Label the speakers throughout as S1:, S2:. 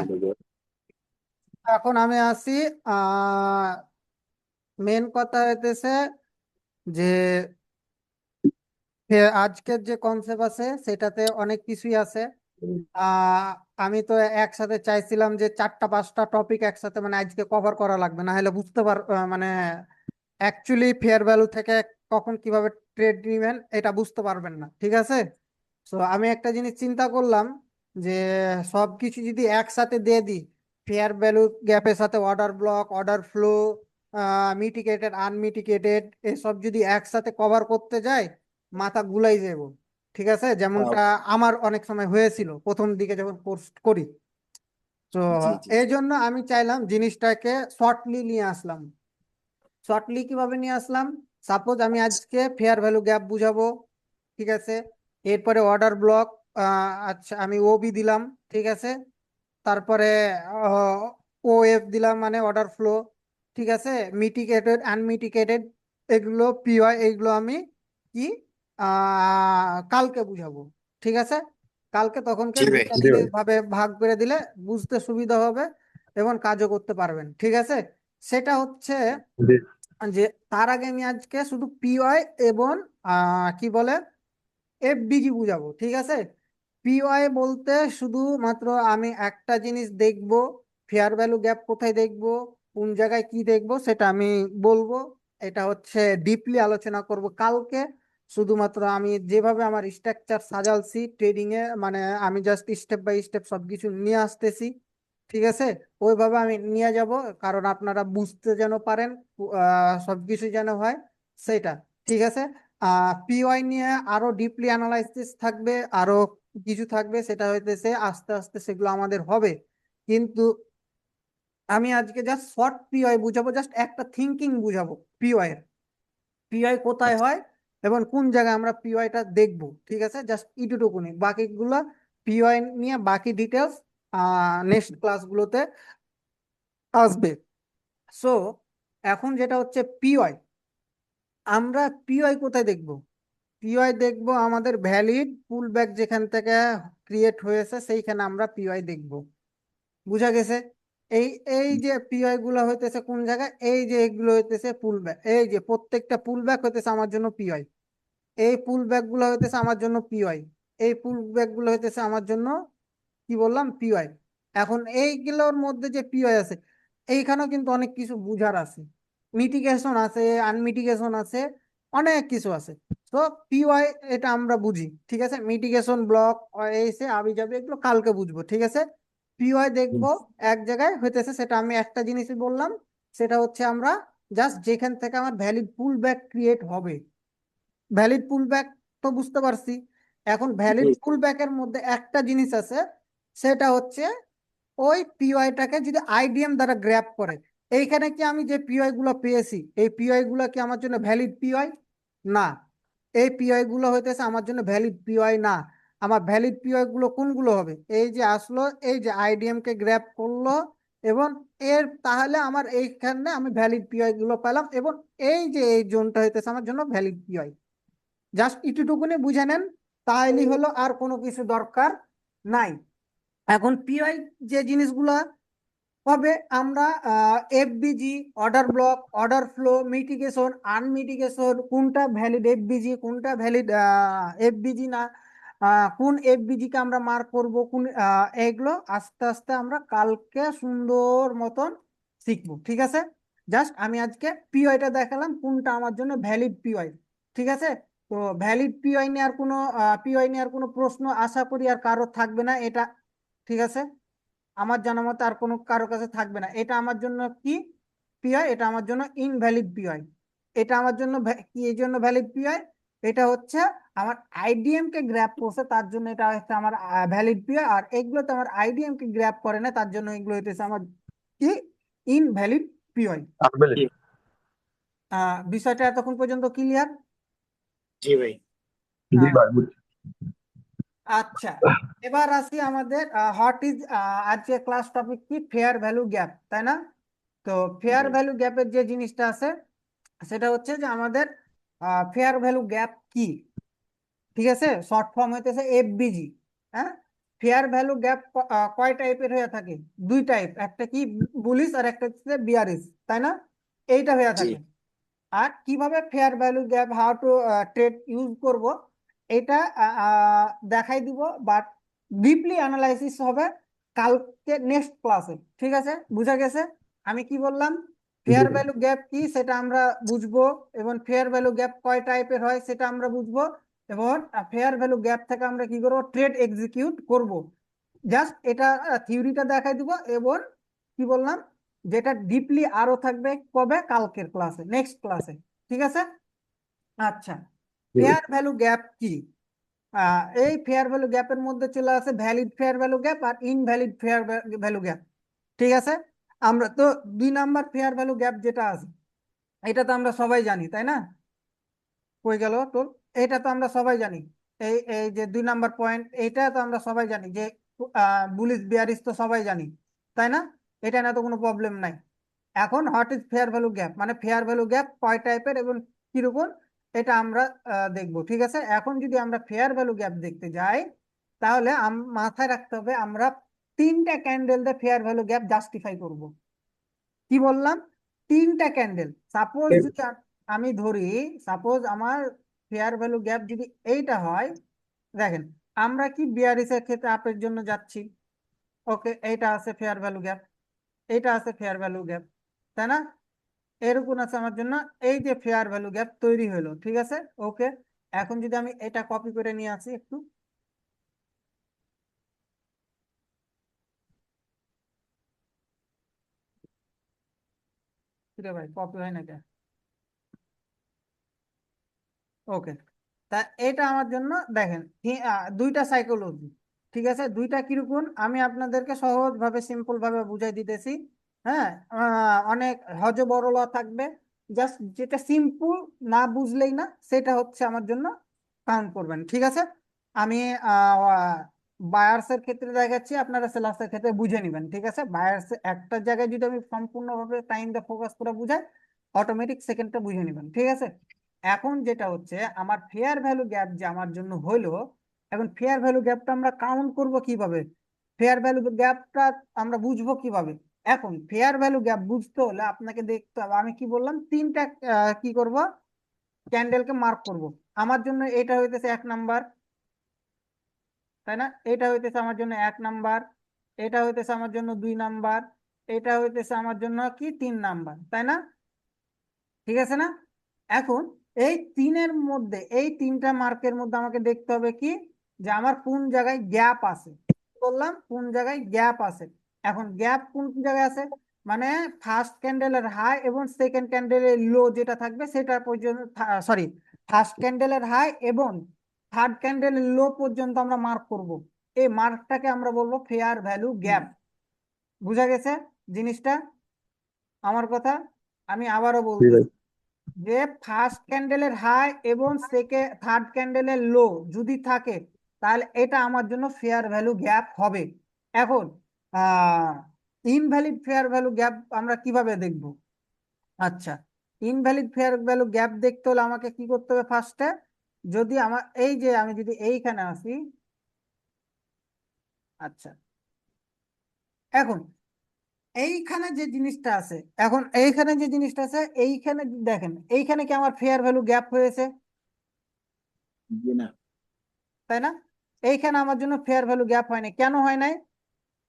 S1: আচ্ছা, এখন আমি আসি মেন কথা হইতেছে যে আজকের যে কনসেপ্ট আছে সেটাতে অনেক কিছুই আছে। আহ আমি তো একসাথে চাইছিলাম যে 4টা 5টা টপিক একসাথে মানে আজকে কভার করা লাগবে, না হলে বুঝতে মানে অ্যাকচুয়ালি ফেয়ার ভ্যালু থেকে কখন কিভাবে ট্রেড নিবেন এটা বুঝতে পারবেন না, ঠিক আছে? তো আমি একটা জিনিস চিন্তা করলাম যে সব কিছু যদি একসাথে দিয়ে দিই, ফেয়ার ভ্যালু গ্যাপের সাথে order block, order flow, mitigated unmitigated, এসব যদি একসাথে কভার করতে যাই মাথা গুলাই যাব, ঠিক আছে? যেমনটা আমার অনেক সময় হয়েছিল প্রথম দিকে যখন কোর্স করি। তো
S2: জি জি
S1: এই জন্য আমি চাইলাম জিনিসটাকে শর্টলি নিয়ে আসলাম। শর্টলি কিভাবে নিয়ে আসলাম? সাপোজ আমি আজকে ফেয়ার ভ্যালু গ্যাপ বুঝাবো, ঠিক আছে? এরপরে অর্ডার ব্লক, আচ্ছা আমি ওবি দিলাম, ঠিক আছে? তারপরে ও এফ দিলাম মানে অর্ডার ফ্লো, ঠিক আছে? মিটিগেটেড আনমিটিগেটেড এগুলো পিওয়াই, এগুলো আমি কি কালকে বুঝাবো, ঠিক আছে? কালকে তখনকে
S2: জি ভাই।
S1: দুইটা দিনে ভাবে ভাগ করে দিলে বুঝতে সুবিধা হবে এবং কাজও করতে পারবেন, ঠিক আছে? সেটা হচ্ছে যে তার আগে আমি আজকে শুধু পিওয়াই এবং কি বলে এফবিজি বুঝাবো, ঠিক আছে? পিওয়াই বলতে শুধুমাত্র আমি একটা জিনিস দেখব, ফেয়ার ভ্যালু গ্যাপ কোথায় দেখব, কোন জায়গায় কি দেখব সেটা আমি বলবো। এটা হচ্ছে ডিপলি আলোচনা করব কালকে। শুধুমাত্র আমি যেভাবে আমার স্ট্রাকচার সাজালছি ট্রেডিং এ, মানে আমি জাস্ট স্টেপ বাই স্টেপ সবকিছু নিয়ে আসতেছি, ঠিক আছে? ওইভাবে আমি নিয়ে যাব, কারণ আপনারা বুঝতে যেন পারেন, সবকিছু যেন হয় সেটা, ঠিক আছে? পিওয়াই নিয়ে আরো ডিপলি অ্যানালাইসিস থাকবে, আরো কিছু থাকবে, সেটা হইতেছে আস্তে আস্তে সেগুলো আমাদের হবে। কিন্তু আমি আজকে জাস্ট শর্ট পিওয়াই বুঝাবো, জাস্ট একটা থিঙ্কিং বুঝাবো পিওয়াই এর, পিওয়াই কোথায়
S2: আচ্ছা
S1: হয় এবং কোন জায়গায় আমরা পিওয়াইটা দেখবো, ঠিক আছে? জাস্ট ইটুটুকুনি, বাকিগুলো পিওয়াই নিয়ে বাকি ডিটেলস নেক্সট ক্লাসগুলোতে আসবে। সো এখন যেটা হচ্ছে পিওয়াই, আমরা পিওয়াই কোথায় দেখবো? পিওয়াই দেখবো আমাদের ভ্যালিড পুল ব্যাক যেখান থেকে ক্রিয়েট হয়েছে সেইখানে আমরা পিওয়াই দেখবো, বুঝা গেছে? এই এই যে পিওয়াই গুলো হইতেছে কোন জায়গায়, এই যে এগুলো হইতেছে পুল ব্যাক, এই যে প্রত্যেকটা পুল ব্যাক হইতেছে আমার জন্য পিওয়াই, এই পুল ব্যাক গুলো হইতেছে আমার জন্য পিওয়াই, এই পুল ব্যাক গুলো হইতেছে আমার জন্য কি বললাম পিওয়াই। এখন এইগুলোর মধ্যে যে পিওয়াই আছে এইখানেও কিন্তু অনেক কিছু বুঝার আছে, মিটিগেশন আছে, আনমিটিগেশন আছে, অনেক কিছু আছে। তো পিওয়াই এটা আমরা বুঝি, ঠিক আছে? মিটিগেশন ব্লক এসে আবি যাবে এগুলো কালকে বুঝবো, ঠিক আছে? পিওয়াই দেখবো এক জায়গায় হইতেছে, সেটা আমি একটা জিনিসই বললাম, সেটা হচ্ছে আমরা জাস্ট যেখান থেকে আমার ভ্যালিড পুল ব্যাক ক্রিয়েট হবে। ভ্যালিড পুল ব্যাক তো বুঝতে পারছি। এখন ভ্যালিড পুল ব্যাকের মধ্যে একটা জিনিস আছে, সেটা হচ্ছে ওই পিওয়াইটাকে যদি আইডিএম দ্বারা গ্র্যাব করে। এইখানে কি আমি যে পিওয়াই গুলো পেয়েছি এই পিওয়াই গুলো কি আমার জন্য ভ্যালিড পিওয়াই? না, এই পিওয়াই গুলো হইতেছে আমার জন্য ভ্যালিড পিওয়াই না। আমার ভ্যালিড পিওয়াই গুলো কোনগুলো হবে? এই যে আসলো, এই যে আইডিএম কে গ্র্যাব করলো, এবং এর তাহলে আমার এইখানে আমি ভ্যালিড পিওয়াই গুলো পেলাম, এবং এই যে এই জোনটা হইতেছে আমার জন্য ভ্যালিড পিওয়াই। জাস্ট এটুকুনি বুঝে নেন, তাইলেই হলো, আর কোনো কিছু দরকার নাই। এখন পিওয়াই যে জিনিসগুলা হবে, আমরা FVG, order block, order flow, mitigation, unmitigation, কোনটা ভ্যালিড এফবিজি, কোনটা ভ্যালিড এফবিজি না, কোন এফবিজি কে আমরা মার্ক করব, কোন এগুলো আস্তে আস্তে আমরা কালকে সুন্দর মতন শিখবো, ঠিক আছে? জাস্ট আমি আজকে পিওয়াইটা দেখালাম কোনটা আমার জন্য ভ্যালিড পিওয়াই, ঠিক আছে? তো ভ্যালিড পিওয়াই নিয়ে আর কোনো প্রশ্ন আশা করি আর কারো থাকবে না এটা, ঠিক আছে? আমার জানা মতে আর কোনো কারো কাছে থাকবে না। এটা আমার জন্য কি পিআই? এটা আমার জন্য ইনভ্যালিড পিআই। এটা আমার জন্য কি এই জন্য ভ্যালিড পিআই? এটা হচ্ছে আমার আইডিএম কে গ্র্যাব করছে তার জন্য এটা হচ্ছে আমার ভ্যালিড পিআই, আর এগুলো তো আমার আইডিএম কে গ্র্যাব করে না তার জন্য এগুলো হইতেছে আমার কি ইনভ্যালিড পিআই। বিষয়টা এতক্ষণ পর্যন্ত ক্লিয়ার?
S2: জি ভাই।
S1: আচ্ছা, এবার আসি আমাদের হোয়াট ইজ, আজকে ক্লাস টপিক কি? ফেয়ার ভ্যালু গ্যাপ, তাই না? তো ফেয়ার ভ্যালু গ্যাপের যে জিনিসটা আছে সেটা হচ্ছে যে আমাদের ফেয়ার ভ্যালু গ্যাপ কি, ঠিক আছে? শর্ট ফর্ম হইতেছে এফবিজি, হ্যাঁ? ফেয়ার ভ্যালু গ্যাপ কয় টাইপের হয়ে থাকে? দুই টাইপ, একটা কি বুলিশ আর একটা হচ্ছে বিয়ারিশ, তাই না? এইটা হয়ে
S2: জি।
S1: থাকে। আর কিভাবে fair value gap how to trade use করব এটা দেখাই দিব, বাট ডিপলি অ্যানালাইসিস হবে কালকে নেক্সট ক্লাসে। ঠিক আছে, বুঝা গেছে? আমি কি বললাম,
S2: জি
S1: ফেয়ার
S2: ভাই।
S1: ভ্যালু গ্যাপ কি সেটা আমরা বুঝবো, এবং ফেয়ার ভ্যালু গ্যাপ কয় টাইপের হয় সেটা আমরা বুঝবো, এবং ফেয়ার ভ্যালু গ্যাপ থেকে আমরা কি করবো, ট্রেড এক্সিকিউট করব। জাস্ট এটা থিওরিটা দেখাই দিব, এবং কি বললাম, যেটা ডিপলি আরো থাকবে কবে, কালকের ক্লাসে, নেক্সট ক্লাসে। ঠিক আছে? আচ্ছা,
S2: জি ভাই।
S1: ফেয়ার ভ্যালু গ্যাপ কি? এই ফেয়ার ভ্যালু গ্যাপের মধ্যে চলে আসে ভ্যালিড ফেয়ার ভ্যালু গ্যাপ আর ইনভ্যালিড ফেয়ার ভ্যালু গ্যাপ। ঠিক আছে, আমরা তো 2 নাম্বার ফেয়ার ভ্যালু গ্যাপ যেটা আছে এটা তো আমরা সবাই জানি, তাই না? কই গেল তোর? এটা তো আমরা সবাই জানি, এই এই যে 2 নাম্বার পয়েন্ট, এটা তো আমরা সবাই জানি যে বুলিশ বিয়ারিশ তো সবাই জানি, তাই না? এটা না তো কোনো প্রবলেম নাই। এখন what is fair value gap, মানে ফেয়ার ভ্যালু গ্যাপ কয় টাইপের এবং কিরকম, এটা আমরা দেখবো। ঠিক আছে, এখন যদি আমরা ফেয়ার ভ্যালু গ্যাপ দেখতে যাই, তাহলে মাথায় রাখতে হবে আমরা 3টা ক্যান্ডেল দিয়ে ফেয়ার ভ্যালু গ্যাপ জাস্টিফাই করব। কি বললাম? 3টা ক্যান্ডেল। সাপোজ যদি আমি ধরি, সাপোজ আমার ফেয়ার ভ্যালু গ্যাপ যদি এইটা হয়, দেখেন আমরা কি বিয়ারিশের ক্ষেত্রে আপের জন্য যাচ্ছি, ওকে, এইটা আছে ফেয়ার ভ্যালু গ্যাপ, এইটা আছে ফেয়ার ভ্যালু গ্যাপ, তাই না? এরকম আছে আমার জন্য, এই যে ফেয়ার ভ্যালু গ্যাপ তৈরি হলো। ঠিক আছে, ওকে। এখন যদি আমি এটা কপি করে নিয়ে আসি একটু, কিরে ভাই কপি হয় না কেন? ওকে, তা এটা আমার জন্য দেখেন দুইটা সাইকোলজি। ঠিক আছে, দুইটা কিরকম আমি আপনাদেরকে সহজ ভাবে সিম্পল ভাবে বুঝাই দিতেছি। হ্যাঁ, অনেক হজবরল থাকবে, জাস্ট যেটা সিম্পল না বুঝলেই না, সেটা হচ্ছে আমার জন্য কাউন্ট করবেন। ঠিক আছে, আমি বায়ার্সের ক্ষেত্রে দেখাচ্ছি, আপনারা সেলার্সের ক্ষেত্রে বুঝে নেবেন। ঠিক আছে, বায়ার্স একটা জায়গায় যদি আমি সম্পূর্ণভাবে টাইম দিয়ে ফোকাস করে বুঝাই, অটোমেটিক সেকেন্ডটা বুঝে নেবেন। ঠিক আছে, এখন যেটা হচ্ছে আমার ফেয়ার ভ্যালু গ্যাপ যে আমার জন্য হলো, এখন ফেয়ার ভ্যালু গ্যাপটা আমরা কাউন্ট করব কিভাবে, ফেয়ার ভ্যালু গ্যাপটা আমরা বুঝবো কিভাবে? এখন ফেয়ার ভ্যালু গ্যাপ বুঝতে হলে আপনাকে দেখতে হবে, আমি কি বললাম, 3টা কি করব, ক্যান্ডেলকে মার্ক করব। আমার জন্য এটা হইতেছে 1 নাম্বার, তাই না? এটা হইতেছে আমার জন্য 1 নাম্বার, এটা হইতেছে আমার জন্য 2 নাম্বার, এটা হইতেছে আমার জন্য কি 3 নাম্বার, তাই না? ঠিক আছে না? এখন এই তিনের মধ্যে, এই 3টা মার্কের মধ্যে আমাকে দেখতে হবে কি, যে আমার কোন জায়গায় গ্যাপ আছে। বললাম কোন জায়গায় গ্যাপ আছে। এখন গ্যাপ কোন জায়গায় আছে, মানে ফার্স্ট ক্যান্ডেলের হাই এবং সেকেন্ড ক্যান্ডেলের লো যেটা থাকবে সেটা পর্যন্ত, সরি, ফার্স্ট ক্যান্ডেলের হাই এবং থার্ড ক্যান্ডেলের লো পর্যন্ত আমরা মার্ক করব। এই মার্কটাকে আমরা বলবো ফেয়ার ভ্যালু গ্যাপ। বুঝা গেছে জিনিসটা, আমার কথা? আমি আবারও
S2: জি ভাই।
S1: বলতেছি, যে ফার্স্ট ক্যান্ডেলের হাই এবং সেকেন্ড থার্ড ক্যান্ডেলের লো যদি থাকে, তাহলে এটা আমার জন্য ফেয়ার ভ্যালু গ্যাপ হবে। এখন আহ ইনভ্যালিড ফেয়ার ভ্যালু গ্যাপ আমরা কিভাবে দেখব? আচ্ছা, ইনভ্যালিড ফেয়ার ভ্যালু গ্যাপ দেখতে হলে আমাকে কি করতে হবে ফার্স্টে, যদি আমার এই যে আমি যদি এইখানে আসি, আচ্ছা, এখন এইখানে যে জিনিসটা আছে, এখন এইখানে যে জিনিসটা আছে, এইখানে দেখেন, এইখানে কি আমার ফেয়ার ভ্যালু গ্যাপ হয়েছে?
S2: জি না।
S1: তাই না? এইখানে আমার জন্য ফেয়ার ভ্যালু গ্যাপ হয় নাই, কেন হয় নাই?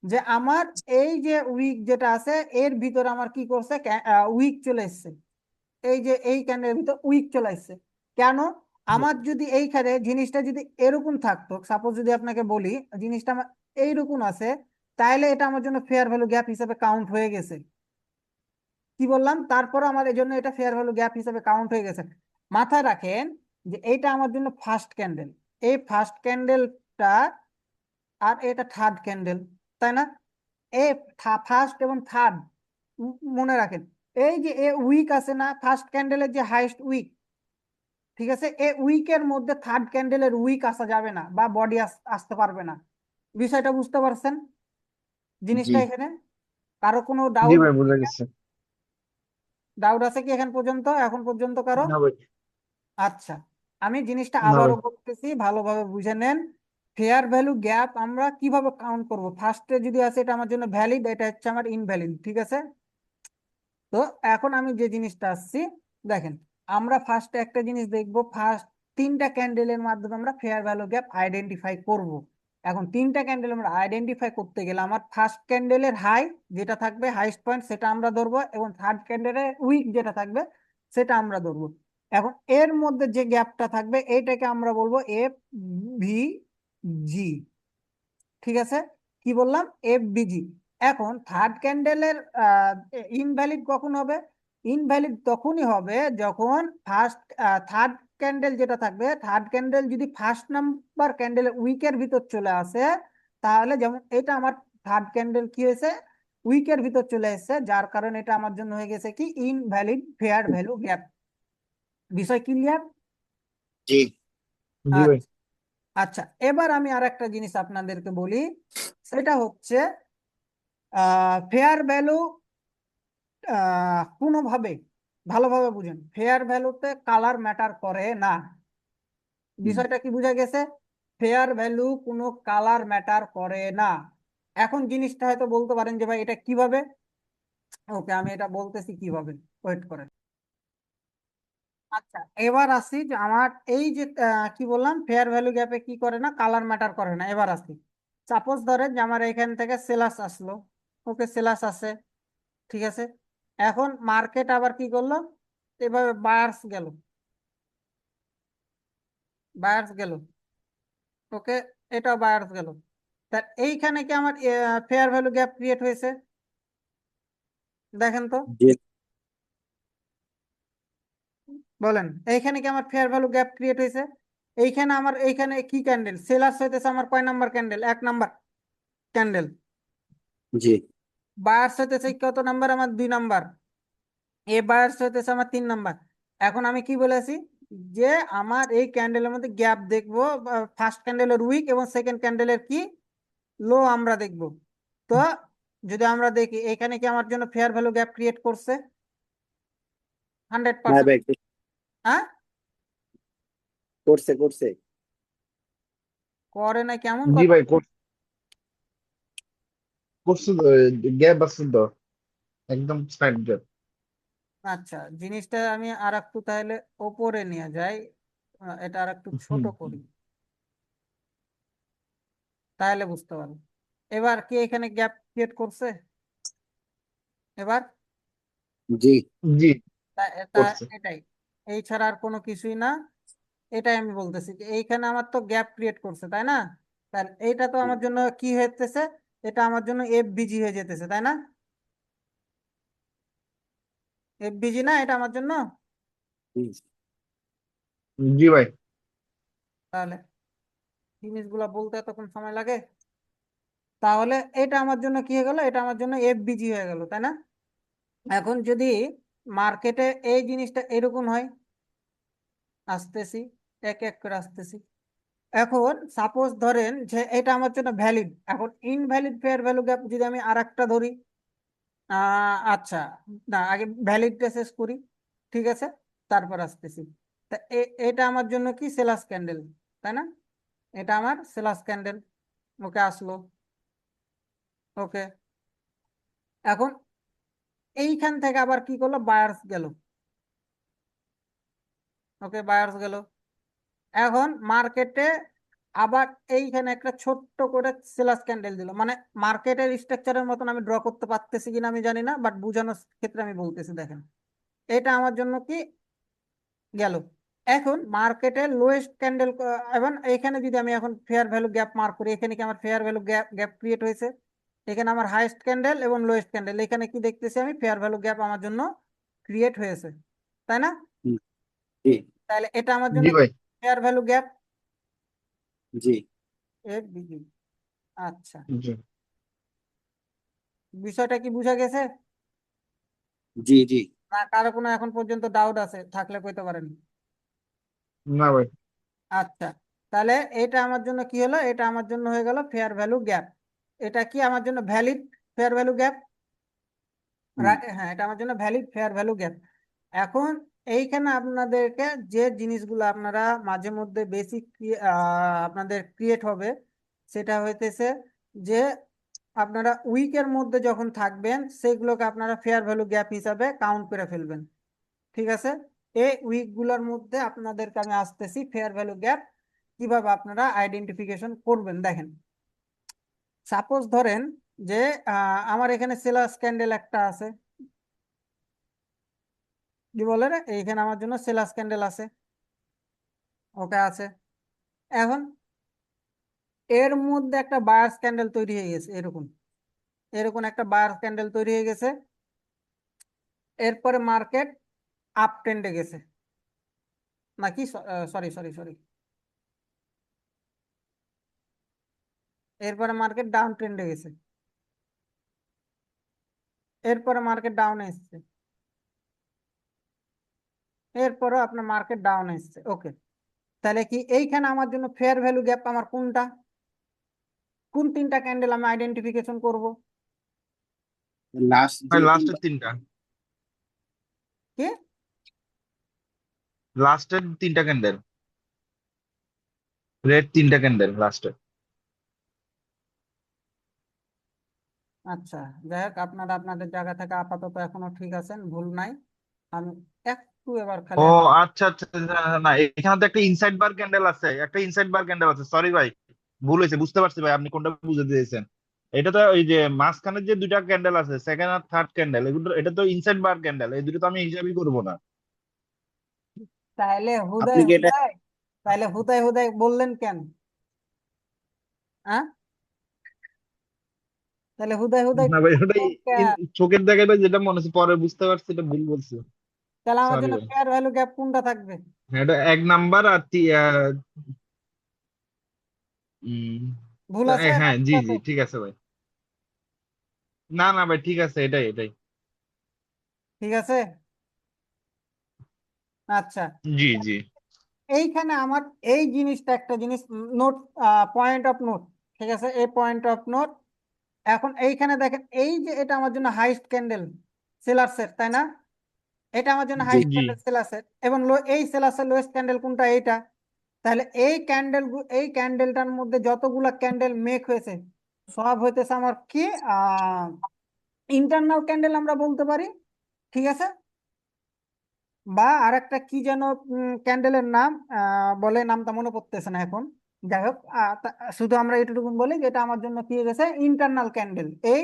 S1: যে আমার এই যে উইক যেটা আছে এর ভিতরে আমার কি করছে, উইক চলে এসছে, এই যে এই ক্যান্ডেলের ভিতর উইক চলে এসছে। কেন? আমার যদি এইখানে জিনিসটা যদি এরকম থাকতো, সাপোজ যদি আপনাকে বলি জিনিসটা আমার এইরকম আছে, তাহলে এটা আমার জন্য ফেয়ার ভ্যালু গ্যাপ হিসেবে কাউন্ট হয়ে গেছে। কি বললাম, তারপর আমার এই জন্য এটা ফেয়ার ভ্যালু গ্যাপ হিসেবে কাউন্ট হয়ে গেছে। মাথায় রাখেন যে এইটা আমার জন্য ফার্স্ট ক্যান্ডেল, এই ফার্স্ট ক্যান্ডেলটা, আর এটা থার্ড ক্যান্ডেল, তাই না? এই ফার্স্ট এবং থার্ড, মনে রাখেন, এই যে এ উইক আছে না, ফার্স্ট ক্যান্ডেলের যে হাইস্ট উইক, ঠিক আছে, এই উইকের মধ্যে থার্ড ক্যান্ডেলের উইক আসা যাবে না বা বডি আসতে পারবে না। বিষয়টা বুঝতে পারছেন
S2: জি।
S1: জিনিসটা এখানে? কারো কোনো
S2: জি
S1: ডাউট?
S2: ভাই, বোঝা গেছে।
S1: ডাউট আছে কি এখন পর্যন্ত, এখন পর্যন্ত কারো?
S2: না ভাই।
S1: আচ্ছা, আমি জিনিসটা
S2: না ভাই।
S1: আবারও বলতেছি, ভালোভাবে বুঝে নেন। ফেয়ার ভ্যালু গ্যাপ আমরা কিভাবে কাউন্ট করব? ফার্স্টে যদি আছে এটা আমার জন্য ভ্যালিড, এটা হচ্ছে আমার ইনভ্যালিড, ঠিক আছে? তো এখন আমি যে জিনিসটা আসছি, দেখেন, আমরা ফার্স্টে একটা জিনিস দেখবো, ফার্স্ট 3টা ক্যান্ডেলের মাধ্যমে আমরা ফেয়ার ভ্যালু গ্যাপ আইডেন্টিফাই করব। এখন 3টা ক্যান্ডেল আমরা আইডেন্টিফাই করতে গেলে আমার ফার্স্ট ক্যান্ডেলের হাই যেটা থাকবে, হাইস্ট পয়েন্ট, সেটা আমরা ধরবো, এবং থার্ড ক্যান্ডেলের উইক যেটা থাকবে সেটা আমরা ধরবো। এখন এর মধ্যে যে গ্যাপটা থাকবে এইটাকে আমরা বলবো এফ ভি জি, ঠিক আছে? কি বললাম? F busy. এখন থার্ড ক্যান্ডেলের ইনভ্যালিড কখন হবে? ইনভ্যালিড তখনই হবে যখন থার্ড ক্যান্ডেল যেটা থাকবে, থার্ড ক্যান্ডেল যদি ফার্স্ট নাম্বার ক্যান্ডেলের উইকের ভিতর চলে আসে, তাহলে যেমন এটা আমার থার্ড ক্যান্ডেল কি হয়েছে, উইকের ভিতর চলে এসেছে, যার কারণে এটা আমার জন্য হয়ে গেছে কি ইনভ্যালিড ফেয়ার ভ্যালু গ্যাপ। বিষয় ক্লিয়ার?
S2: জি।
S3: জি ভাই।
S1: আচ্ছা, আচ্ছা, এবার আমি আর একটা জিনিস আপনাদেরকে বলি, সেটা হচ্ছে ফেয়ার ভ্যালু কোনোভাবে, ভালোভাবে বুঝেন, ফেয়ার ভ্যালুতে কালার ম্যাটার করে না। বিষয়টা কি বোঝা গেছে? ফেয়ার ভ্যালু কোনো কালার ম্যাটার করে না। এখন জিনিসটা হয়তো বলতে পারেন যে ভাই এটা কিভাবে? ওকে, আমি এটা বলতেছি কিভাবে, ওয়েট করেন। আচ্ছা, এবার আসি যে আমার এই যে কি বললাম, ফেয়ার ভ্যালু গ্যাপে কি করে না, কালার ম্যাটার করে না। এবার আসি, সাপোজ ধরেন যে আমার এখান থেকে সেলাস আসলো, ওকে, সেলাস আসে, ঠিক আছে? এখন মার্কেট আবার কি করলো, এভাবে বায়ার্স গেল, বায়ার্স গেল, ওকে, এটাও বায়ার্স গেল। তা এইখানে কি আমার ফেয়ার ভ্যালু গ্যাপ ক্রিয়েট হয়েছে? দেখেন তো,
S2: জি।
S1: বলেন, এইখানে কি আমার ফেয়ার ভ্যালু গ্যাপ ক্রিয়েট হয়েছে? এইখানে আমার, এইখানে কি ক্যান্ডেল সেলার্স হইতেছে, আমার কয় নাম্বার ক্যান্ডেল? 1 number candle.
S2: জি।
S1: বায়ার্স হইতেছে কত নাম্বার? আমার 2 নাম্বার। এ বায়ার্স হইতেছে আমার 3 নাম্বার। এখন আমি কি বলেছি, যে আমার এই ক্যান্ডেলের মধ্যে গ্যাপ দেখবো, ফার্স্ট ক্যান্ডেলের উইক এবং সেকেন্ড ক্যান্ডেলের কি লো আমরা দেখব। তো যদি আমরা দেখি এখানে কি আমার জন্য ফেয়ার ভ্যালু গ্যাপ ক্রিয়েট করছে? হান্ড্রেড
S2: হ্যাঁ
S1: পার্সেন্ট
S2: ভাই,
S1: হ্যাঁ,
S2: করছে করছে।
S1: করে না, কেমন
S3: জি
S1: কথা?
S3: ভাই, করছে তো, গ্যাপ আছে তো, একদম স্ট্রাইট গ্যাপ।
S1: আচ্ছা, জিনিসটা আমি আর একটু তাহলে ওপরে নিয়ে যাই, এটা আর একটু ছোট করি, তাহলে বুঝতে পারবো। এবার কি এখানে গ্যাপ ক্রিয়েট করছে? এবার
S3: জি জি
S1: এটা
S3: করছে।
S1: এটাই, এই ছাড়া আর কোনো কিছুই না। এটাই আমি বলতেছি যে এইখানে আমার তো গ্যাপ ক্রিয়েট করছে, তাই না? তাহলে এইটা তো আমার জন্য কি হইতেছে, এটা আমার জন্য এফ বিজি হয়ে যেতেছে, তাই না? এফ বিজি না এটা আমার জন্য?
S3: জি ভাই।
S1: তাহলে জিনিসগুলা বলতে এতক্ষণ সময় লাগে? তাহলে এটা আমার জন্য কি হয়ে গেল, এটা আমার জন্য এফ বিজি হয়ে গেল, তাই না? এখন যদি মার্কেটে এই জিনিসটা এরকম হয়, আসতেছি, এক এক করে আসতেছি। এখন সাপোজ ধরেন যে এটা আমার জন্য ভ্যালিড, এখন ইনভ্যালিড ফেয়ার ভ্যালু গ্যাপ যদি আমি আর একটা ধরি, আচ্ছা, না, আগে ভ্যালিডটা শেষ করি, ঠিক আছে, তারপর আসতেছি। তা এটা আমার জন্য কি সেলাস ক্যান্ডেল, তাই না? এটা আমার সেলাস ক্যান্ডেল, ওকে, আসলো, ওকে। এখন এইখান থেকে আবার কি করলো, বায়ার্স গেল, ওকে, বায়ার্স গেল। এখন মার্কেটে আবার এইখানে একটা ছোট্ট করে সেলাস ক্যান্ডেল দিল, মানে মার্কেটের স্ট্রাকচারের মতন আমি ড্র করতে পারতেছি কিনা আমি জানি না, বাট বোঝানোর ক্ষেত্রে আমি বলতেছি, দেখেন, এটা আমার জন্য কি গেল। এখন মার্কেটের লোয়েস্ট ক্যান্ডেল, এবং এখানে যদি আমি এখন ফেয়ার ভ্যালু গ্যাপ মার্ক করি, এখানে কি আমার ফেয়ার ভ্যালু গ্যাপ ক্রিয়েট হয়েছে? এখানে আমার হাইয়েস্ট ক্যান্ডেল এবং লোয়েস্ট ক্যান্ডেল, এখানে কি দেখতেছি আমি, ফেয়ার ভ্যালু গ্যাপ আমার জন্য ক্রিয়েট হয়েছে, তাই না?
S2: জি।
S1: তাহলে এটা আমার জন্য
S3: জি ভাই।
S1: ফেয়ার ভ্যালু গ্যাপ
S2: জি।
S1: F VG. আচ্ছা,
S3: জি।
S1: বিষয়টা কি বোঝা গেছে?
S2: জি। জি।
S1: না কারো কোনো এখন পর্যন্ত ডাউট আছে? থাকলে কইতে পারেন।
S3: না ভাই।
S1: আচ্ছা, তাহলে এটা আমার জন্য কি হলো, এটা আমার জন্য হয়ে গেল ফেয়ার ভ্যালু গ্যাপ। এটা কি আমার জন্য ভ্যালিড ফেয়ার ভ্যালু গ্যাপ? হ্যাঁ, এটা আমার জন্য ভ্যালিড ফেয়ার ভ্যালু গ্যাপ। এখন এইখানে আপনাদেরকে যে জিনিসগুলো আপনারা মাঝে মধ্যে বেসিক আপনাদের ক্রিয়েট হবে, সেটা হইতেছে যে আপনারা উইকের মধ্যে যখন থাকবেন সেগুলোকে আপনারা ফেয়ার ভ্যালু গ্যাপ হিসাবে কাউন্ট করে ফেলবেন। ঠিক আছে, এই উইকগুলোর মধ্যে আপনাদেরকে আমি আসতেছি ফেয়ার ভ্যালু গ্যাপ কিভাবে আপনারা আইডেন্টিফিকেশন করবেন। দেখেন, সাপোজ ধরেন যে আমার এখানে সেলার্স ক্যান্ডেল একটা আছে, কি বলে রে, এইখানে আমার জন্য সেলার্স ক্যান্ডেল আছে, ওকে আছে। এখন এর মধ্যে একটা বায়ার্স ক্যান্ডেল তৈরি হয়ে গেছে, এরকম এরকম একটা বায়ার্স ক্যান্ডেল তৈরি হয়ে গেছে। এরপরে মার্কেট আপ ট্রেন্ডে গেছে, নাকি সরি সরি সরি, এরপরে মার্কেট ডাউন ট্রেন্ডে গেছে, এরপরে মার্কেট ডাউন এসছে, এরপরে আপনার মার্কেট ডাউন এসছে। ওকে, তাহলে কি এইখানে আমার জন্য ফেয়ার ভ্যালু গ্যাপ আমার কোনটা, কোন তিনটা ক্যান্ডেল আমি আইডেন্টিফিকেশন করব?
S2: লাস্ট
S3: ভাই
S2: যে
S3: লাস্টের তিনটা,
S1: কি?
S3: লাস্টের তিনটা ক্যান্ডেল, রেড তিনটা ক্যান্ডেল লাস্টে।
S1: আচ্ছা, যাই হোক, আপনারা আপনাদের জায়গা থেকে আপাতত এখনো ঠিক আছেন, ভুল নাই। আমি একটু এবার খালি
S3: ও আচ্ছা আচ্ছা আচ্ছা, না এখানে তো একটা ইনসাইড বার ক্যান্ডেল আছে, একটা ইনসাইড বার ক্যান্ডেল আছে, সরি ভাই, ভুল হয়েছে, বুঝতে পারছি ভাই আপনি কোনটা বুঝতে দিয়েছেন। এটা তো ওই যে মাঝখানে যে দুইটা ক্যান্ডেল আছে, সেকেন্ড আর থার্ড ক্যান্ডেল, এগুলো এটা তো ইনসাইড বার ক্যান্ডেল, এই দুটো তো আমি হিসাবই করবো না।
S1: তাহলে
S2: আপনি
S1: হুদায়
S2: কি এটা
S1: হুদায়, তাহলে হুদায় হুদায় বললেন কেন? হ্যাঁ, তাহলে হুদায় হুদায়
S3: না ভাই ওটাই
S1: বললেন কেন?
S3: চোখের দেখায় ভাই, যেটা মনে হচ্ছে পরে বুঝতে পারছি এটা ভুল বলছি।
S1: তাহলে আমার
S3: সরি
S1: জন্য
S3: ভাই।
S1: ফেয়ার ভ্যালু গ্যাপ কোনটা থাকবে?
S3: হ্যাঁ, এটা এক নাম্বার আর উম,
S1: ভুল আছে না
S3: হ্যাঁ
S1: ঠিক
S3: জি
S1: আছে?
S3: জি ঠিক আছে ভাই। না না ভাই ঠিক আছে, এটাই এটাই।
S1: ঠিক আছে, আচ্ছা।
S3: জি জি
S1: এইখানে আমার এই জিনিসটা একটা জিনিস নোট, পয়েন্ট অফ নোট, ঠিক আছে, এই পয়েন্ট অফ নোট। এখন এইখানে দেখেন, এই যে এটা আমার জন্য হাইস্ট ক্যান্ডেল সেলার্সের, তাই না? এটা আমার জন্য
S2: জি
S1: হাইস্ট
S3: জি
S1: ক্যান্ডেল সেলার্সের, এবং এই সেলার্সের লোয়েস্ট ক্যান্ডেল কোনটা? এইটা। তাহলে এই ক্যান্ডেল, এই ক্যান্ডেলটার মধ্যে যতগুলা ক্যান্ডেল মেক হয়েছে সব হইতেছে আমার কি, ইন্টারনাল ক্যান্ডেল আমরা বলতে পারি। ঠিক আছে, বা আরেকটা কি যেন ক্যান্ডেলের নাম বলে, নামটা মনে পড়তেছে না এখন। যাই হোক, শুধু আমরা এটুকু বলি যে এটা আমার জন্য কি হয়ে গেছে, ইন্টারনাল ক্যান্ডেল। এই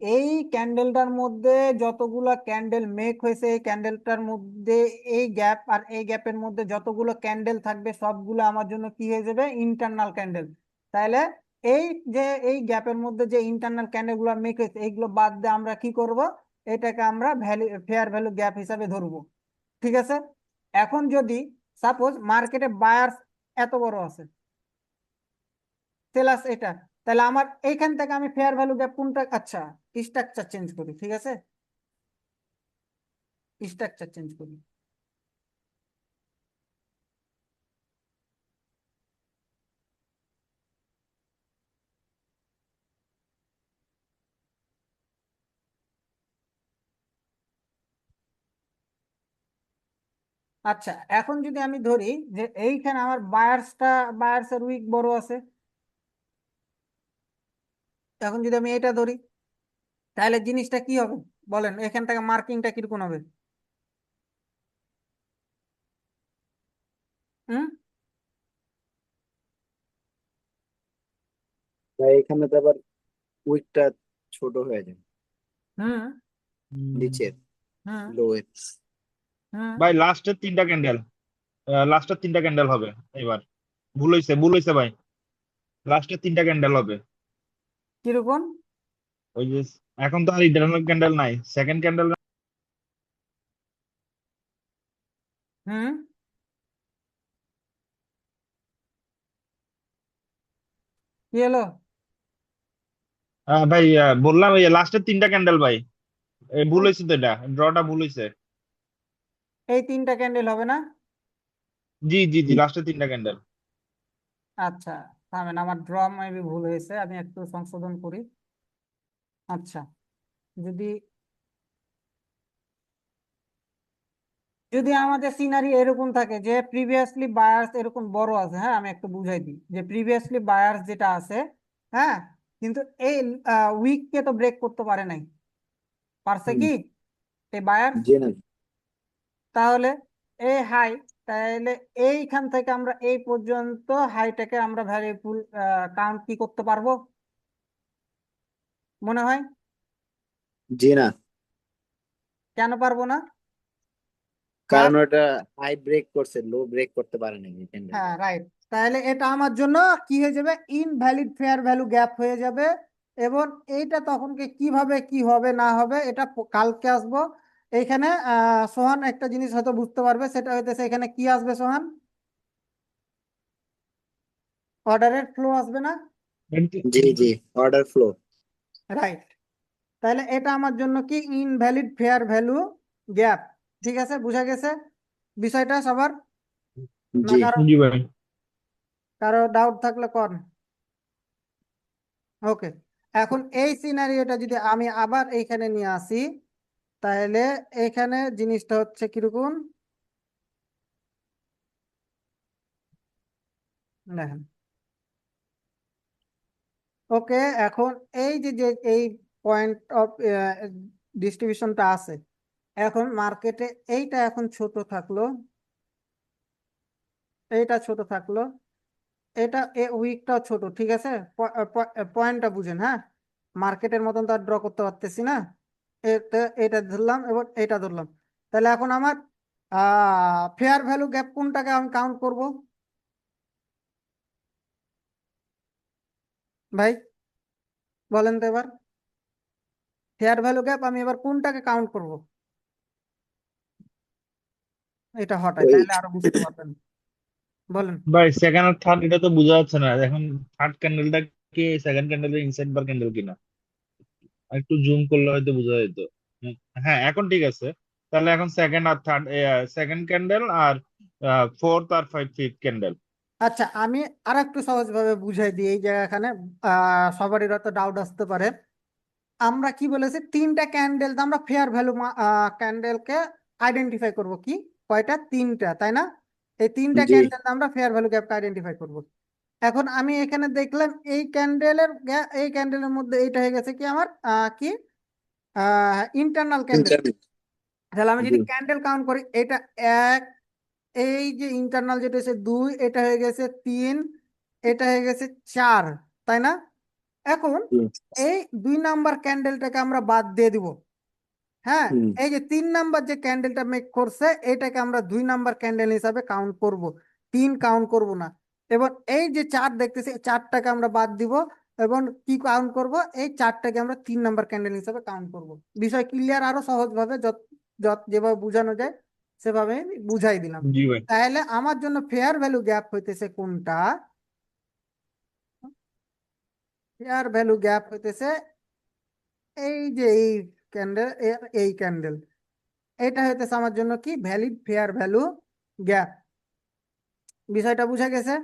S1: এই ক্যান্ডেলটার মধ্যে যতগুলো ক্যান্ডেল মেক হয়েছে, এই ক্যান্ডেলটার মধ্যে এই গ্যাপ আর এই গ্যাপের মধ্যে যতগুলো ক্যান্ডেল থাকবে সবগুলো আমার জন্য কি হয়ে যাবে, ইন্টারনাল ক্যান্ডেল। তাহলে এই যে এই গ্যাপের মধ্যে যে ইন্টারনাল ক্যান্ডেল গুলো মেক হয়েছে এইগুলো বাদ দিয়ে আমরা কি করব, এটাকে আমরা ভ্যালু, ফেয়ার ভ্যালু গ্যাপ হিসাবে ধরবো। ঠিক আছে, এখন যদি সাপোজ মার্কেটে বায়ার্স এত বড় আছে, সেলার্স এটা, তাহলে আমার এইখান থেকে আমি ফেয়ার ভ্যালু গ্যাপ কোনটা, আচ্ছা, স্ট্রাকচার চেঞ্জ করি। ঠিক আছে, স্ট্রাকচার চেঞ্জ করি। আচ্ছা, এখন যদি আমি ধরি যে এইখানে আমার বায়ার্সের উইক বড় আছে, এখন যদি আমি এটা ধরি তাহলে জিনিসটা কি হবে বলেন, এখান থেকে মার্কিংটা কিরকম হবে? হুম
S2: ভাই এখানে তো আবার উইকটা ছোট হয়ে যায়,
S1: হুম
S2: নিচের
S1: হুম
S2: লোয়ের।
S1: হুম
S3: ভাই লাস্টের তিনটা ক্যান্ডেল হবে এবার। ভুল হয়েছে ভাই, লাস্টের তিনটা ক্যান্ডেল হবে।
S1: কিরকম?
S3: ওই যে এখন তো আর ইন্টারনাল ক্যান্ডেল নাই, সেকেন্ড ক্যান্ডেল।
S1: হুম কি হলো?
S3: ভাই বললাম ওই লাস্টের তিনটা ক্যান্ডেল ভাই, ভুল হয়েছে তো, এটা ড্রটা ভুল হয়েছে।
S1: এই তিনটা ক্যান্ডেল হবে না?
S3: জি জি জি লাস্টের তিনটা ক্যান্ডেল।
S1: আচ্ছা, থামেন, আমার ড্র মেবি ভুল হয়েছে, আমি একটু সংশোধন করি। আচ্ছা, যদি যদি আমাদের সিনারি এরকম থাকে যে প্রিভিয়াসলি বায়ার্স এরকম বড় আছে, হ্যাঁ আমি একটু বুঝাই দিই যে প্রিভিয়াসলি বায়ার্স যেটা আছে, হ্যাঁ, কিন্তু এই উইককে তো ব্রেক করতে পারে নাই, পারছে
S2: হুম,
S1: কি এই বায়ার্স?
S2: জি না।
S1: তাহলে এই হাই, তাহলে এইখান থেকে আমরা এই পর্যন্ত হাইটাকে আমরা ভ্যারিয়েবল কাউন্ট কি করতে পারবো মনে হয়?
S2: জি না,
S1: কেন পারবো না?
S2: কারণ
S1: ফার্স্ট,
S2: ওটা হাই ব্রেক করছে, লো ব্রেক করতে পারে না এই
S1: হ্যাঁ
S2: ক্যান্ডেলটা।
S1: রাইট, তাহলে এটা আমার জন্য কি হয়ে যাবে, ইনভ্যালিড ফেয়ার ভ্যালু গ্যাপ হয়ে যাবে। এবং এইটা তখনকে কিভাবে কি হবে না হবে এটা কালকে আসবো এইখানে। সোহান একটা জিনিস হয়তো বুঝতে পারবে, সেটা হইতেছে এখানে কি আসবে সোহান, অর্ডারের ফ্লো আসবে না?
S2: জি জি, অর্ডার ফ্লো।
S1: রাইট, তাহলে এটা আমার জন্য কি ইনভ্যালিড ফেয়ার ভ্যালু গ্যাপ। ঠিক আছে, বুঝা গেছে বিষয়টা সবার? না
S2: জি।
S1: কারো,
S3: জি ভাই।
S1: কারো ডাউট থাকলে কর। ওকে, এখন এই সিনারিওটা যদি আমি আবার এইখানে নিয়ে আসি, তাহলে এখানে জিনিসটা হচ্ছে কিরকম দেখেন। ওকে, এখন এই যে যে এই পয়েন্ট অফ ডিস্ট্রিবিউশনটা আছে, এখন মার্কেটে এইটা এখন ছোট থাকলো, এইটা ছোট থাকলো, এটা উইকটাও ছোট, ঠিক আছে? পয়েন্টটা বুঝেন, হ্যাঁ, মার্কেটের মতন তো আর ড্র করতে পারতেছি না। এটা এটা ধরলাম এবং এটা ধরলাম, তাহলে এখন আমার ফেয়ার ভ্যালু গ্যাপ কোনটাকে আমি কাউন্ট করব ভাই, বলেন তো এবার। ফেয়ার ভ্যালু গ্যাপ আমি এবার কোনটাকে কাউন্ট করব, এটা হটাই
S2: ওই
S1: তাহলে আরো বুঝতে পারবেন, বলেন।
S3: ভাই সেকেন্ড আর থার্ড এটা তো বোঝা যাচ্ছে না এখন। থার্ড ক্যান্ডেলটা কি সেকেন্ড ক্যান্ডেলের ইনসাইড বার ক্যান্ডেল কিনা আর একটু জুম করলে হয়তো বোঝা যেত। হুম, হ্যাঁ এখন ঠিক আছে। তাহলে এখন সেকেন্ড আর থার্ড, সেকেন্ড ক্যান্ডেল আর ফোর্থ আর ফিফথ ক্যান্ডেল।
S1: আচ্ছা, আমি আর একটু সহজ ভাবে বুঝাই দিই এই জায়গাখানে, সবারই হয়তো ডাউট আসতে পারে। আমরা কি বলেছি, তিনটা ক্যান্ডেল আমরা ফেয়ার ভ্যালু ক্যান্ডেলকে আইডেন্টিফাই করব কি, কয়টা, তিনটা, তাই না? এই তিনটা
S2: জি।
S1: ক্যান্ডেল আমরা ফেয়ার ভ্যালু গ্যাপকে আইডেন্টিফাই করব। এখন আমি এখানে দেখলাম এই ক্যান্ডেলের এই ক্যান্ডেলের মধ্যে এইটা হয়ে গেছে কি আমার কি ইন্টারনাল ক্যান্ডেল।
S2: ইন্টারনেট।
S1: তাহলে আমি
S2: জি।
S1: যদি ক্যান্ডেল কাউন্ট করি, এটা এক, এই যে ইন্টারনাল যেটা হচ্ছে দুই, এটা হয়ে গেছে তিন, এটা হয়ে গেছে চার, তাই না? এখন
S2: জি।
S1: এই 2 নাম্বার ক্যান্ডেলটাকে আমরা বাদ দিয়ে দিব, হ্যাঁ।
S2: হুম।
S1: এই যে 3 নাম্বার যে ক্যান্ডেলটা মেক করছে এটাকে আমরা 2 নাম্বার ক্যান্ডেল হিসাবে কাউন্ট করব, তিন কাউন্ট করব না। এবার এই যে চার দেখতেছি, চারটাকে আমরা বাদ দিব এবং কি কাউন্ট করব, এই চারটাকে আমরা 3 নাম্বার ক্যান্ডেল হিসাবে কাউন্ট করব। বিষয় ক্লিয়ার? আরো সহজ ভাবে যত যত যেভাবে বোঝানো যায় সেভাবে আমি বুঝাই দিলাম।
S3: জি ভাই।
S1: তাহলে আমার জন্য ফেয়ার ভ্যালু গ্যাপ হইতেছে কোনটা, ফেয়ার ভ্যালু গ্যাপ হইতেছে এই যে এই ক্যান্ডেল, এই ক্যান্ডেল, এটা হইতেছে আমার জন্য কি ভ্যালিড ফেয়ার ভ্যালু গ্যাপ। বিষয়টা বুঝা গেছে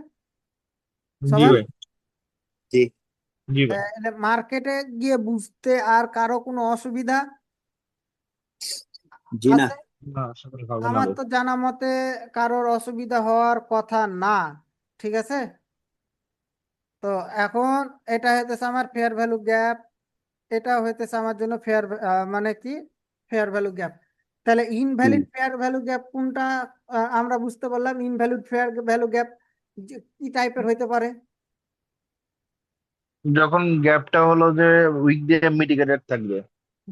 S3: জি
S1: সবার?
S3: ভাই।
S2: জি।
S3: জি ভাই।
S1: তাহলে মার্কেটে গিয়ে বুঝতে আর কারো কোনো অসুবিধা
S2: জি না।
S1: আছে?
S3: না আশা করি হবে না
S1: আমার
S3: ভাই।
S1: তো জানা মতে কারোর অসুবিধা হওয়ার কথা না, ঠিক আছে। তো এখন এটা হইতেছে আমার ফেয়ার ভ্যালু গ্যাপ, এটা হইতেছে আমার জন্য ফেয়ার, মানে কি ফেয়ার ভ্যালু গ্যাপ। তাহলে
S2: হুম।
S1: ইনভ্যালিড ফেয়ার ভ্যালু গ্যাপ কোনটা, আমরা বুঝতে পারলাম ইনভ্যালিড ফেয়ার ভ্যালু গ্যাপ কি টাইপের হইতে পারে।
S3: যখন গ্যাপটা হলো যে উইক দিয়ে মিটিগেটেড থাকবে।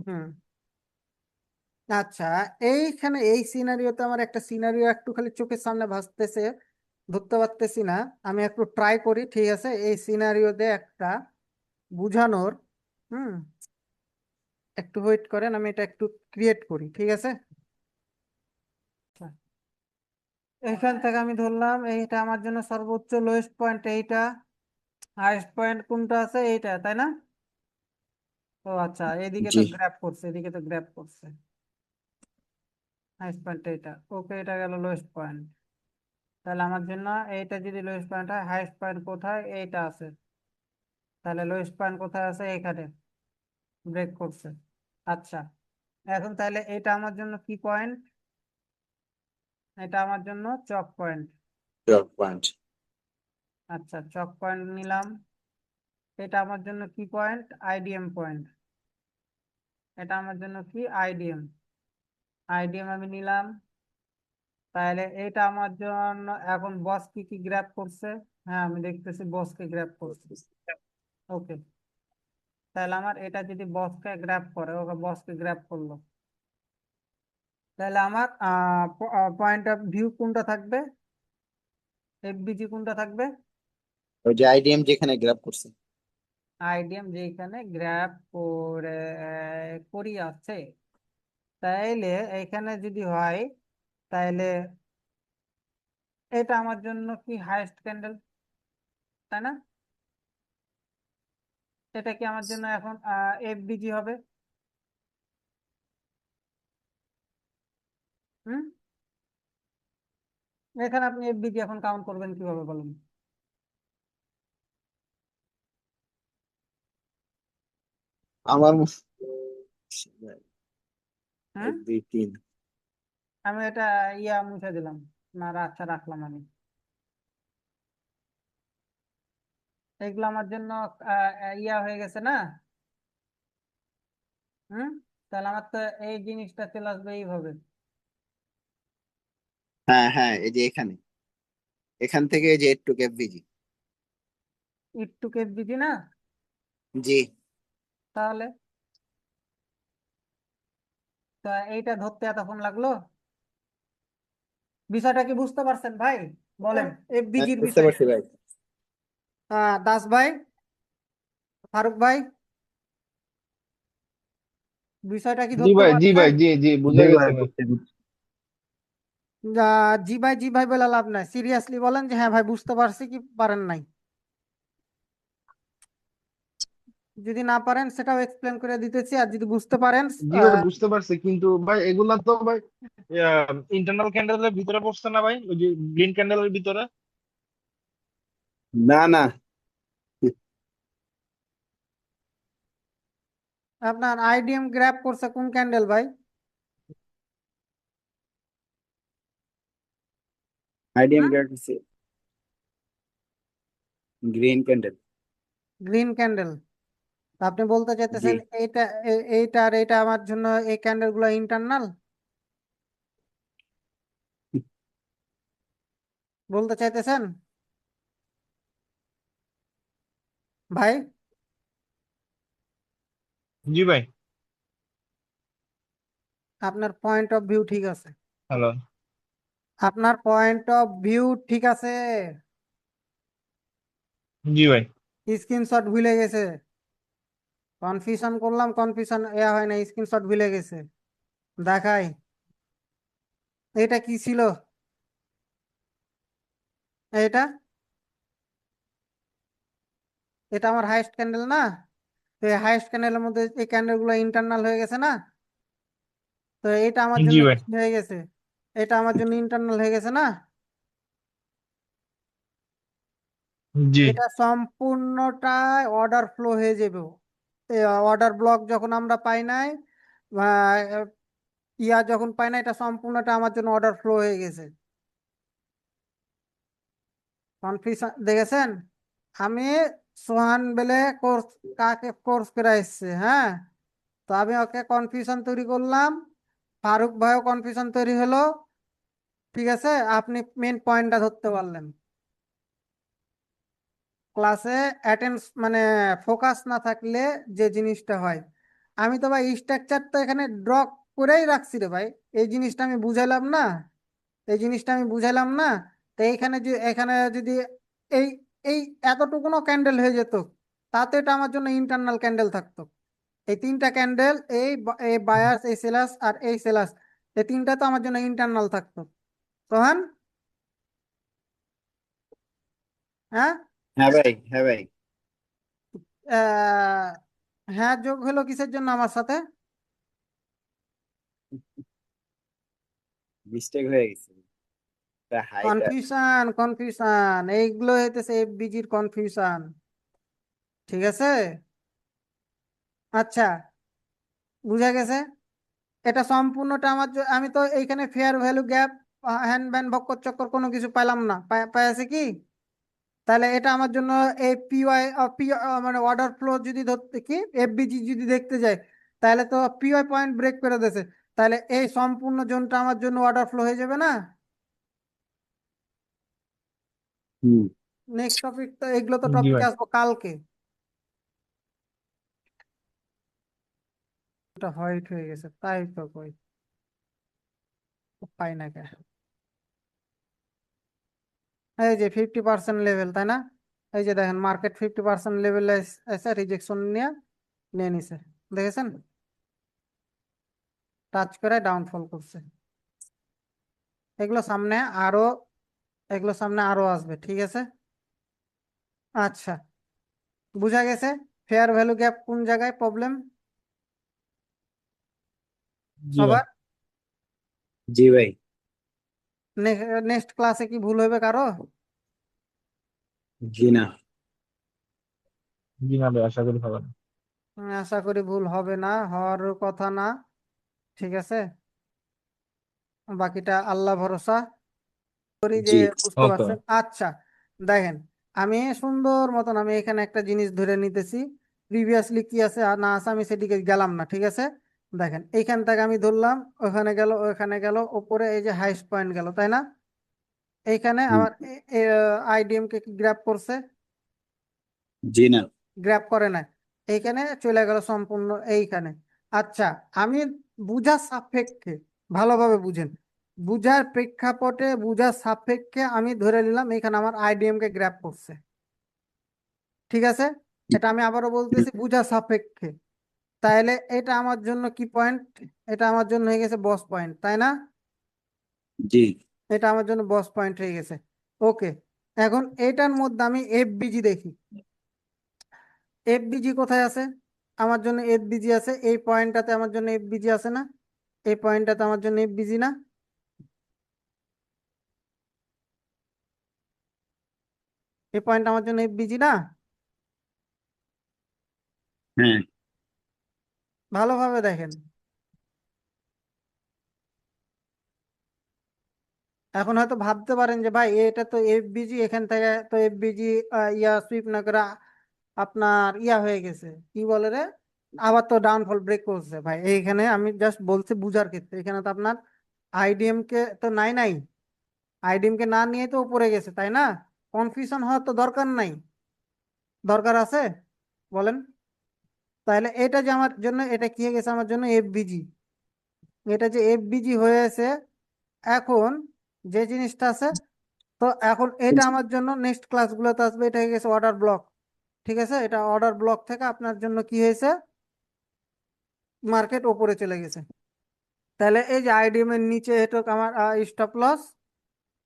S1: হুম, আচ্ছা, এইখানে এই সিনারিওতে আমার একটা সিনারিও একটু খালি চোখের সামনে ভাসতেছে, ধরতে পারতেছি না, আমি একটু ট্রাই করি, ঠিক আছে, এই সিনারিওতে একটা বুঝানোর। হুম, একটু ওয়েট করেন, আমি এটা একটু ক্রিয়েট করি, ঠিক আছে। আচ্ছা, এখান থেকে আমি ধরলাম এইটা আমার জন্য সর্বোচ্চ লোয়েস্ট পয়েন্ট এইটা, হাইয়েস্ট পয়েন্ট কোনটা আছে এইটা, তাই না? ও আচ্ছা, এদিকে তো
S2: জি।
S1: গ্র্যাব করছে, এদিকে তো গ্র্যাব করছে, হাইয়েস্ট পয়েন্ট এইটা, ওকে, এটা গেল লোয়েস্ট পয়েন্ট। তাহলে আমার জন্য এইটা যদি লোয়েস্ট পয়েন্ট হয়, হাইয়েস্ট পয়েন্ট কোথায়, এইটা আছে, তাহলে লোয়েস্ট পয়েন্ট কোথায় আছে, এখানে ব্রেক করছে। আচ্ছা, এখন তাহলে এটা আমার জন্য কি পয়েন্ট, এটা আমার জন্য চক পয়েন্ট।
S2: চক পয়েন্ট।
S1: আচ্ছা, চক পয়েন্ট নিলাম। এটা আমার জন্য কি পয়েন্ট? IDM point. এটা আমার জন্য কি? আইডিএম। আইডিএম আমি নিলাম। তাহলে এটা আমার জন্য এখন বস কি কি গ্র্যাব করছে? হ্যাঁ, আমি দেখতেছি বসকে গ্র্যাব করছে। ওকে, তাহলে আমার এটা যদি বসকে গ্র্যাব করে, ওকে বসকে গ্র্যাব করলো, তাহলে আমার পয়েন্ট অফ ভিউ কোনটা থাকবে? এফবিজি কোনটা থাকবে?
S2: ওই যে আইডিএম যেখানে গ্রাফ করছে।
S1: আইডিএম যেখানে গ্র্যাব করে করি আছে, তাইলে এখানে যদি হয়, তাইলে এটা আমার জন্য কি হাইয়েস্ট ক্যান্ডেল, তাই না? এটা কি আমার জন্য এখন এফবিজি হবে? হুম, এখানে আপনি এফবিজি এখন কাউন্ট করবেন কিভাবে বলুন?
S2: আমার
S1: হুম,
S2: 1 2 3।
S1: আমি এটা মুছে দিলাম। না, আচ্ছা, রাখলাম আমি। এগুলো আমার জন্য হয়ে গেছে না? হুম, তাহলে আমার তো এই জিনিসটা চলে আসবে এইভাবে।
S2: হ্যাঁ হ্যাঁ, এই যে এখানে, এখান থেকে এই যে একটু এফভিজি।
S1: একটু এফবিজি না?
S2: জি।
S1: তাহলে তা এইটা ধরতে এতক্ষণ লাগলো? বিষয়টা কি বুঝতে পারছেন ভাই? বলেন
S2: হ্যাঁ,
S1: এফবিজির
S2: বুঝতে
S1: বিষয়টা।
S2: পারছি ভাই।
S1: দাস ভাই, ফারুক ভাই, বিষয়টা কি
S3: জি
S1: ধরতে
S3: ভাই, জি
S1: পারছেন?
S3: ভাই, জি জি, বুঝে
S2: জি
S3: গেছে
S2: ভাই,
S3: ভাই।
S2: বুঝছি।
S1: জি ভাই, জি ভাই বলে লাভ নাই, সিরিয়াসলি বলেন যে হ্যাঁ ভাই বুঝতে পারছি কি পারেন নাই। যদি না পারেন সেটাও এক্সপ্লেন করে দিতেছি, আর যদি বুঝতে পারেন
S3: জি ভাই, বুঝতে পারছি, কিন্তু ভাই এগুলা তো ভাই ইন্টারনাল ক্যান্ডেলের ভিতরে পড়ছে না ভাই, ওই যে গ্রিন ক্যান্ডেলের ভিতরে।
S2: না না,
S1: আপনার আইডিএম গ্র্যাব করছে কোন ক্যান্ডেল ভাই?
S2: আইডিএম গ্রাফ হচ্ছে গ্রিন ক্যান্ডেল।
S1: Green candle. আপনি বলতে
S2: জি।
S1: চাইতেছেন এইটা এইটা আর এইটা আমার জন্য এই ক্যান্ডেল গুলো ইন্টারনাল বলতে চাইতেছেন ভাই?
S3: জি ভাই।
S1: আপনার পয়েন্ট অফ ভিউ ঠিক আছে।
S3: হ্যালো।
S1: আপনার পয়েন্ট অফ ভিউ ঠিক আছে।
S3: জি ভাই।
S1: স্ক্রিনশট ভুলে গেছে। কনফিউশন করলাম, কনফিউশন হয় না, স্ক্রিনশট ভুলে গেছে। দেখাই, এটা কি ছিল? এটা এটা আমার হাইয়েস্ট ক্যান্ডেল না? তো এই হাইয়েস্ট ক্যান্ডেলের মধ্যে এই ক্যান্ডেল গুলো ইন্টারনাল হয়ে গেছে না? তো এটা আমার
S3: জি
S1: জন্য
S3: ভাই।
S1: কি হয়ে গেছে? এটা আমার জন্য ইন্টারনাল হয়ে গেছে না?
S3: জি
S1: এটা সম্পূর্ণটাই অর্ডার ফ্লো হয়ে যাবে। অর্ডার ব্লক যখন আমরা পাই নাই, আহ, যখন পাই না, এটা সম্পূর্ণটা আমার জন্য অর্ডার ফ্লো হয়ে গেছে। কনফিউশন দেখেছেন? আমি সোহান বেলে কোর্স, কাকে কোর্স করে এসছে, হ্যাঁ। তো আমি ওকে কনফিউশন তৈরি করলাম, ফারুক ভাইও কনফিউশন তৈরি হলো। ঠিক আছে, আপনি মেন পয়েন্টটা ধরতে পারলেন। ক্লাসে অ্যাটেন্স মানে ফোকাস না থাকলে যে জিনিসটা হয়। আমি তো ভাই স্ট্রাকচার তো এখানে ড্র করেই রাখছি রে ভাই। এই জিনিসটা আমি বুঝাইলাম না, এই জিনিসটা আমি বুঝাইলাম না। তো এইখানে যে এখানে যদি এই এই এতটুকুনো ক্যান্ডেল হয়ে যেত, তাতে এটা আমার জন্য ইন্টারনাল ক্যান্ডেল থাকতো। এই তিনটা ক্যান্ডেল, এই বায়ার্স, এই সেলার্স আর এই সেলার্স, এই তিনটা তো আমার জন্য ইন্টারনাল থাকতো। সোহান, হ্যাঁ?
S2: হ্যাঁ ভাই, হ্যাঁ ভাই।
S1: আহ, হ্যাঁ, যোগ হলো কিসের জন্য আমার সাথে?
S2: মিস্টেক হয়ে গেছে। হাইটা।
S1: কনফিউশন, কনফিউশন, এইগুলো হইতেছে এফবিজির কনফিউশন। ঠিক আছে, আচ্ছা, বুঝা গেছে। এটা সম্পূর্ণটা আমার আমি তো এইখানে ফেয়ার ভ্যালু গ্যাপ হ্যান ব্যান ভক্কর চক্কর কোনো কিছু পাইলাম না, পাইছে কি? তাহলে এটা আমার জন্য এই পিওয়াই মানে অর্ডার ফ্লো যদি ধরতে কি এফবিজি যদি দেখতে যাই, তাহলে তো পিওয়াই পয়েন্ট ব্রেক করে দিয়েছে। তাহলে এই সম্পূর্ণ জোনটা আমার জন্য অর্ডার ফ্লো হয়ে যাবে না?
S2: হুম।
S1: নেক্সট টপিক তো, এগুলো তো
S3: জি
S1: টপিকে
S3: ভাই।
S1: আসবো কালকে। এটা হোয়াইট হয়ে গেছে, তাই তো কই পাই না কে? এই যে 50% লেভেল, তাই না? এই যে দেখেন মার্কেট 50% লেভেলে এসে রিজেকশন নিয়ে নিয়ে নিছে, দেখেছেন? টাচ করে ডাউনফল করছে। এগুলো সামনে আরো, এগুলো সামনে আরো আসবে, ঠিক আছে? আচ্ছা, বুঝা গেছে ফেয়ার ভ্যালু গ্যাপ কোন জায়গায় প্রবলেম
S3: জি ভাই।
S1: সবার।
S2: জি ভাই।
S1: নেক্সট ক্লাসে কি ভুল হবে কারো?
S2: জি না।
S3: জি না ভাই, আশা করি হবে না।
S1: আশা করি ভুল হবে না, হওয়ার কথা না, ঠিক আছে? বাকিটা আল্লাহ ভরসা করি যে
S2: জি।
S1: বুঝতে
S3: ওকে
S1: পারছেন। আচ্ছা, দেখেন আমি সুন্দর মতন আমি এখানে একটা জিনিস ধরে নিতেছি, প্রিভিয়াসলি কি আছে আর না আছে আমি সেদিকে গেলাম না, ঠিক আছে? দেখেন এইখান থেকে আমি ধরলাম, ওখানে গেল, ওখানে গেল, ওপরে এই যে হাইস্ট পয়েন্ট গেল, তাই না? এইখানে
S2: হুম।
S1: আমার আইডিএম কে গ্র্যাব করছে,
S2: জি না।
S1: গ্র্যাব করে না, এইখানে চলে গেল সম্পূর্ণ এইখানে। আচ্ছা, আমি বুঝার সাপেক্ষে, ভালোভাবে বুঝেন, বুঝার প্রেক্ষাপটে বুঝার সাপেক্ষে আমি ধরে নিলাম এখানে আমার আইডিএম কে গ্র্যাব করছে, ঠিক আছে? এটা আমি আবারও বলতেছি বুঝার সাপেক্ষে। তাহলে এটা আমার জন্য কি পয়েন্ট? এটা আমার জন্য হয়ে গেছে বস পয়েন্ট, তাই না?
S2: জি।
S1: এটা আমার জন্য বস পয়েন্ট হয়ে গেছে। ওকে, এখন এটার মধ্যে আমি এফবিজি দেখি। এফবিজি কোথায় আছে? আমার জন্য এফবিজি আছে এই পয়েন্টটাতে, আমার জন্য এফবিজি আছে না? এই পয়েন্টটাতে আমার জন্য এফবিজি না? এই পয়েন্ট আমার জন্য এফবিজি না?
S2: হ্যাঁ।
S1: ভালোভাবে দেখেন। এখন হয়তো ভাবতে পারেন যে ভাই এটা তো এফবিজি, এখান থেকে তো এফবিজি ইয়া সুইপ না করে আপনার ইয়া হয়ে গেছে, কি বলে রে, আবার তো ডাউনফল ব্রেক করছে। ভাই এইখানে আমি জাস্ট বলছি বুঝার ক্ষেত্রে, এখানে তো আপনার আইডিএম কে তো নাই নাই, আইডিএম কে না নিয়ে তো উপরে গেছে, তাই না? কনফিউশন হওয়ার তো দরকার নাই, দরকার আছে বলেন? তাহলে এটা যে আমার জন্য এটা কি হয়ে গেছে, আমার জন্য এফবিজি। এটা যে এফবিজি হয়েছে, এখন যে জিনিসটা আছে, তো এখন এটা আমার জন্য নেক্সট ক্লাসগুলোতে আসবে, এটা হয়ে গেছে অর্ডার ব্লক, ঠিক আছে? এটা অর্ডার ব্লক থেকে আপনার জন্য কি হয়েছে, মার্কেট ওপরে চলে গেছে। তাহলে এই যে আইডিএম এর নিচে এটা আমার স্টপ লস,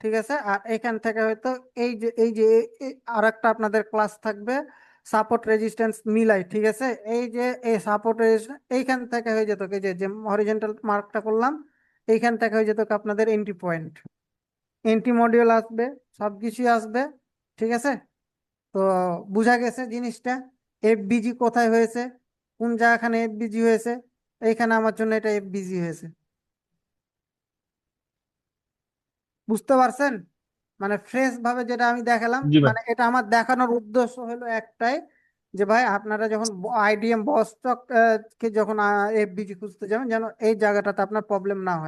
S1: ঠিক আছে? আর এখান থেকে হয়তো এই যে আর একটা আপনাদের ক্লাস থাকবে সাপোর্ট রেজিস্ট্যান্স মিলাই, ঠিক আছে? এই যে এই সাপোর্ট রেজিস্ট্যান্স এইখান থেকে হয়ে যেত কি, যে যে হরিজন্টাল মার্কটা করলাম, এইখান থেকে হয়ে যেত কি আপনাদের এন্ট্রি পয়েন্ট, এন্ট্রি মডিউল আসবে, সবকিছুই আসবে, ঠিক আছে? তো বুঝা গেছে জিনিসটা, এফবিজি কোথায় হয়েছে, কোন জায়গাখানে এফবিজি হয়েছে, এইখানে আমার জন্য এটা এফবিজি হয়েছে। বুঝতে পারছেন? মানে ফ্রেশ ভাবে যেটা আমি দেখালাম,
S3: জি ভাই।
S1: মানে এটা আমার দেখানোর উদ্দেশ্য হলো একটাই, যে ভাই আপনারা যখন আইডিএম বস স্টক কে যখন এফবিজি খুঁজতে যাবেন, যেন এই জায়গাটাতে আপনার প্রবলেম না হয়।